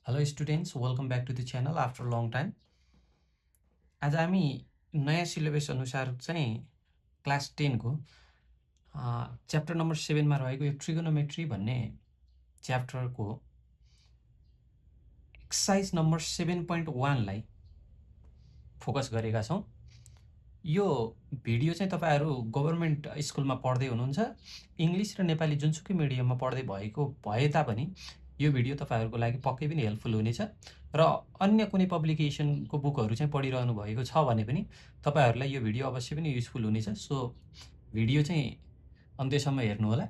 Hello students, welcome back to the channel after a long time. आज हामी नयाँ syllabus अनुसार चाहिँ क्लास 10 को च्याप्टर नम्बर 7 मा रहेको यो ट्रिगोनोमेट्री भन्ने च्याप्टरको एक्सरसाइज नम्बर 7.1 लाई फोकस गरेका छौं। यो भिडियो चाहिँ तपाईहरु गभर्नमेन्ट स्कुलमा पढ्दै हुनुहुन्छ, इंग्लिश र नेपाली जुनसुकै मिडियममा पढ्दै भएको भए तापनि यो भिडियो तपाईहरुको लागि पक्कै पनि हेल्पफुल हुनेछ र अन्य कुनै पब्लिकेसनको बुकहरु चाहिँ पढिरहनु भएको छ भने पनि तपाईहरुलाई यो भिडियो अवश्य पनि युजफुल हुनेछ। सो भिडियो चाहिँ अन्त्यसम्म हेर्नु होला।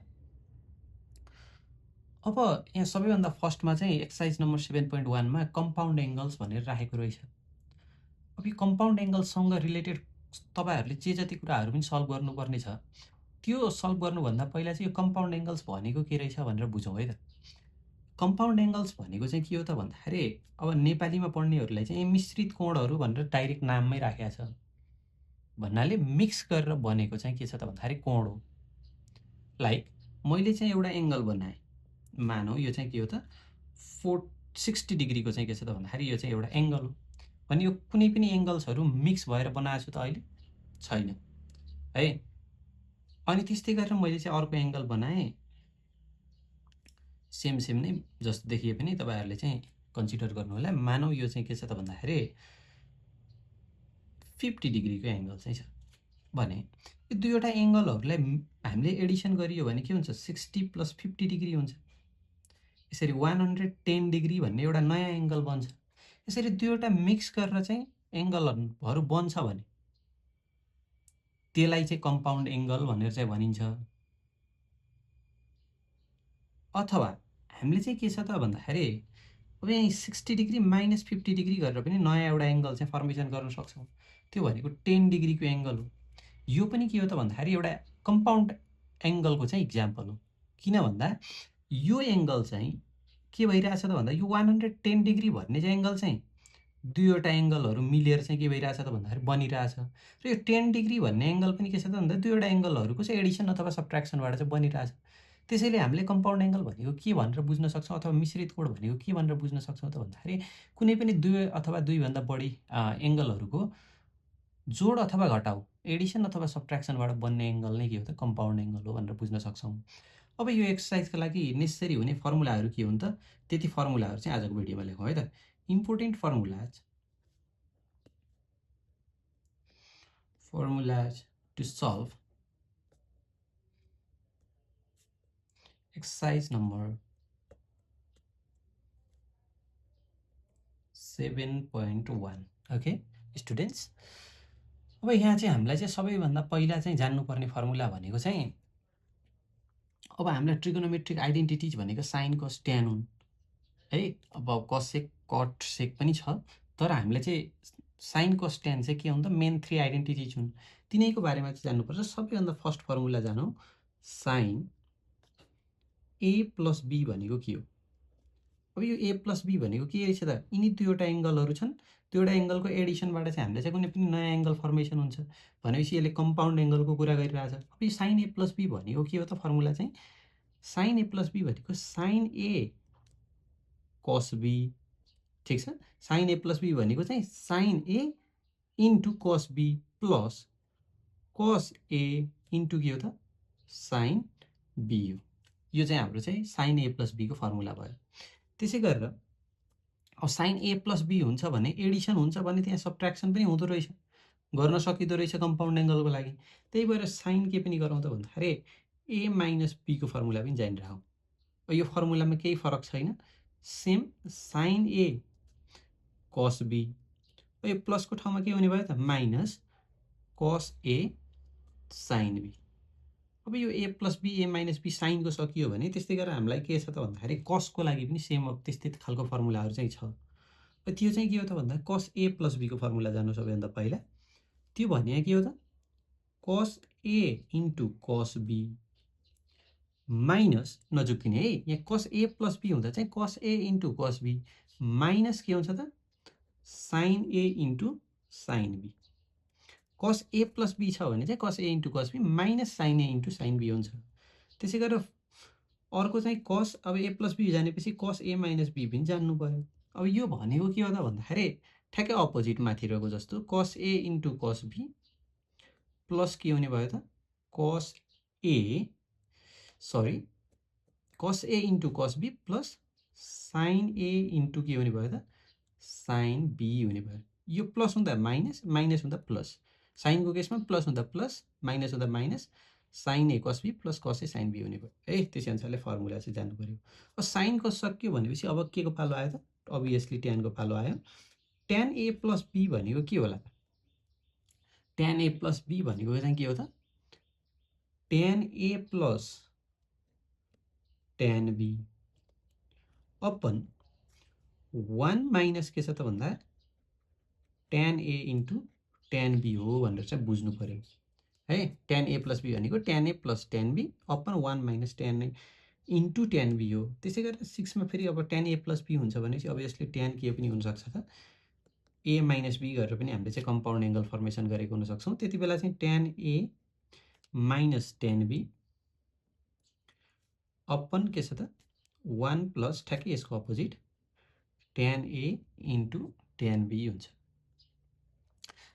अब यहाँ सबैभन्दा फर्स्टमा चाहिँ एक्सरसाइज नम्बर 7.1 मा कम्पाउन्ड एंगल्स भनेर राखेको रहेछ। अब यो कम्पाउन्ड एंगलसँग रिलेटेड तपाईहरुले जे जति कुराहरु पनि सल्भ गर्नुपर्ने छ, त्यो सल्भ गर्नुभन्दा पहिला चाहिँ यो कम्पाउन्ड एंगल्स भनेको के रहेछ भनेर बुझौँ है त। कम्पाउन्ड एंगल्स भनेको चाहिँ के हो त भन्दाखेरि अब नेपालीमा पढ्नेहरुलाई चाहिँ मिश्रित कोणहरु भनेर डाइरेक्ट नाममै राखेको छ। भन्नाले मिक्स गरेर बनेको चाहिँ के छ त भन्दाखेरि कोण हो। लाइक मैले चाहिँ एउटा एंगल बनाए, मानौ यो चाहिँ के हो त 60 डिग्री को चाहिँ के छ त भन्दाखेरि यो चाहिँ एउटा एंगल हो। भने यो कुनै पनि एंगल्सहरु मिक्स भएर बनाएको छु त अहिले छैन है। अनि त्यस्तै गरेर मैले चाहिँ अर्को एंगल बनाए, सेम नै जस्तो देखिए पनि तपाईहरुले चाहिँ कन्सिडर गर्नु होला। मानौ यो चाहिँ के छ त भन्दाखेरि 50 डिग्री को एंगल चाहिँ छ भने यो दुईवटा एंगलहरुलाई हामीले एडिसन गरियो भने के हुन्छ 60 + 50 डिग्री हुन्छ। यसरी 110 डिग्री भन्ने एउटा नयाँ एंगल बन्छ। यसरी दुईवटा मिक्स गरेर चाहिँ एंगलहरु बन्छ भने त्यसलाई चाहिँ कम्पाउन्ड एंगल भनेर चाहिँ भनिन्छ। अथवा हामीले चाहिँ के छ त भन्दाखेरि अब यहाँ 60 डिग्री - 50 डिग्री गरेर पनि नयाँ एउटा एंगल चाहिँ फर्मेसन गर्न सक्छौं। त्यो भनेको 10 डिग्री को एंगल हो। यो पनि के हो त भन्दाखेरि एउटा कम्पाउन्ड एंगलको चाहिँ एक्जाम्पल हो। किन भन्दा यो एंगल चाहिँ के भइरहेछ त भन्दा यो 110 डिग्री भन्ने चाहिँ एंगल चाहिँ दुईवटा एंगलहरु मिलेर चाहिँ के भइरहेछ त भन्दाखेरि बनिरहेछ। र यो 10 डिग्री भन्ने एंगल पनि के छ त भन्दा दुईवटा एंगलहरुको चाहिँ एडिसन अथवा सबट्र्याक्सनबाट चाहिँ बनिरहेछ। त्यसैले हामीले कम्पाउन्ड एंगल भनेको के भनेर बुझ्न सक्छौं अथवा मिश्रित कोण भनेको के भनेर बुझ्न सक्छौं त भन्दाखेरि कुनै पनि दुई अथवा दुई भन्दा बढी एंगलहरुको जोड अथवा घटाउ एडिसन अथवा सबट्र्याक्सनबाट बन्ने एंगल नै के हो त कम्पाउन्ड एंगल हो भनेर बुझ्न सक्छौं। अब यो एक्सरसाइजको लागि नेसेसरी हुने फर्मुलाहरु के हुन् त, त्यति फर्मुलाहरु चाहिँ आजको भिडियोमा लेखौं है त। Important formulas to solve exercise number 7.1. Okay students, अब यहाँ चाहिँ हामीलाई चाहिँ सबैभन्दा पहिला चाहिँ जान्नुपर्ने फर्मुला भनेको चाहिँ अब हामीलाई ट्रिगोनोमेट्रिक आइडेन्टिटीज भनेको साइन कोस ट्यान हुन् है। अब कसेक कट सेक पनि छ, तर हामीले चाहिँ साइन कोस ट्यान चाहिँ के हुन् त मेन 3 आइडेन्टिटीज हुन्। तिनैको बारेमा चाहिँ जान्नुपर्छ। सबैभन्दा फर्स्ट फर्मुला जानौं। साइन a + b भनेको के हो? अब यो a + b भनेको के रहेछ त, यिनी दुईवटा एंगलहरु छन्, दुईवटा एंगलको एडिसनबाट चाहिँ हामीले चाहिँ कुनै पनि नयाँ एंगल फर्मेसन हुन्छ भनेपछि यसले कम्पाउन्ड एंगलको कुरा गरिरहेछ। अब यो साइन a + b भनेको के हो त फर्मुला चाहिँ साइन a + b भनेको साइन a cos b, ठीक छ। साइन a + b भनेको चाहिँ sine a * cos b plus cos a * के हो त साइन b हो। यो चाहिँ हाम्रो चाहिँ साइन a + b को फर्मुला भयो। त्यसै गरेर अब साइन a + b हुन्छ भने एडिसन हुन्छ भने त्यहाँ सबट्र्याक्सन पनि हुँदो रहेछ, गर्न सकिदो रहेछ कम्पाउन्ड एंगलको लागि। त्यही भएर साइन के पनि गरौँ त भन्दाखेरि a - b को फर्मुला पनि जानिराखौं। यो फर्मुलामा केही फरक छैन, same sine a cos b। यो प्लसको ठाउँमा के हुने भयो त minus cos a sin b। अब यो a + b a - b sign को सकियो भने त्यस्तै गरेर हामीलाई के छ त भन्दाखेरि cos को लागि पनि सेम अब त्यस्तै खालको फर्मुलाहरु चाहिँ छ। त्यो चाहिँ के हो त भन्दा cos a + b को फर्मुला जान्नु सबैभन्दा पहिला। त्यो भने के हो त cos a * cos b minus नजुकिने है, यहाँ cos a + b हुँदा चाहिँ cos a * cos b minus के हुन्छ त sin a * sin b। cos a + b छ भने चाहिँ cos a * cos b minus sin a * sin b हुन्छ। त्यसै गरेर अर्को चाहिँ cos अब a + b जानेपछि cos a - b पनि जान्नु पर्यो। अब यो भनेको के हो त भन्दाखेरि ठ्याक्कै अपोजिट माथिको जस्तो cos A into cos B plus के हुने भयो त cos A into cos B plus sin A into के हुने भयो त sin B हुने भयो। यो प्लस हुँदा माइनस, माइनस हुँदा प्लस। साइनको केसमा प्लस हुँदा प्लस, माइनस हुँदा minus, sin A cos B plus cos A sin B हुने भयो। है त्यसै अनुसारले फर्मुला चाहिँ जानु पर्यो। अब sin cos सक्यो भनेपछि अब के को पालो आयो त अभियसली tan को पालो आयो। tan A प्लस B भनेको के होला त tan A प्लस B भनेको चाहिँ के हो त tan A plus tan B upon 1 minus के छ त भन्दा tan A into tan B हो भनेर चाहिँ बुझ्नु पर्यो है। tan A प्लस B भनेको tan A plus tan B upon 1 minus tan A into tan B हो। त्यसै गरेर 6 मा फेरि अब tan A प्लस B हुन्छ भनेपछि अभियसली tan के पनि हुनसक्छ त A माइनस B गरेर पनि हामीले चाहिँ कम्पाउन्ड एङ्गल फर्मेसन गरेको हुन सक्छौँ। त्यति बेला चाहिँ tan A minus tan B upon के छ त 1 प्लस ठ्याक्कै यसको opposite tan A into tan B हुन्छ।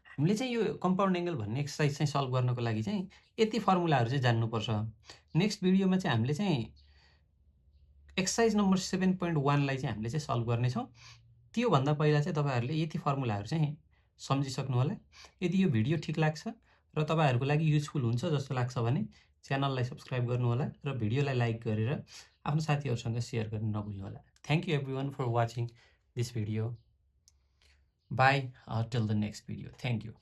हामीले चाहिँ यो कम्पाउन्ड एङ्गल भन्ने एक्सर्साइज चाहिँ सल्भ गर्नको लागि चाहिँ यति फर्मुलाहरू चाहिँ जान्नुपर्छ। नेक्स्ट भिडियोमा चाहिँ हामीले चाहिँ एक्सर्साइज नम्बर 7.1 लाई चाहिँ हामीले चाहिँ सल्भ गर्नेछौँ। त्योभन्दा पहिला चाहिँ तपाईँहरूले यति फर्मुलाहरू चाहिँ सम्झिसक्नु होला। यदि यो भिडियो ठिक लाग्छ र तपाईँहरूको लागि युजफुल हुन्छ जस्तो लाग्छ भने च्यानललाई सब्सक्राइब गर्नु होला र भिडियोलाई लाइक गरेर आफ्नो साथीहरूसँग सेयर गर्न नभुल्नु होला। Thank you everyone for watching this video. Bye till the next video. Thank you.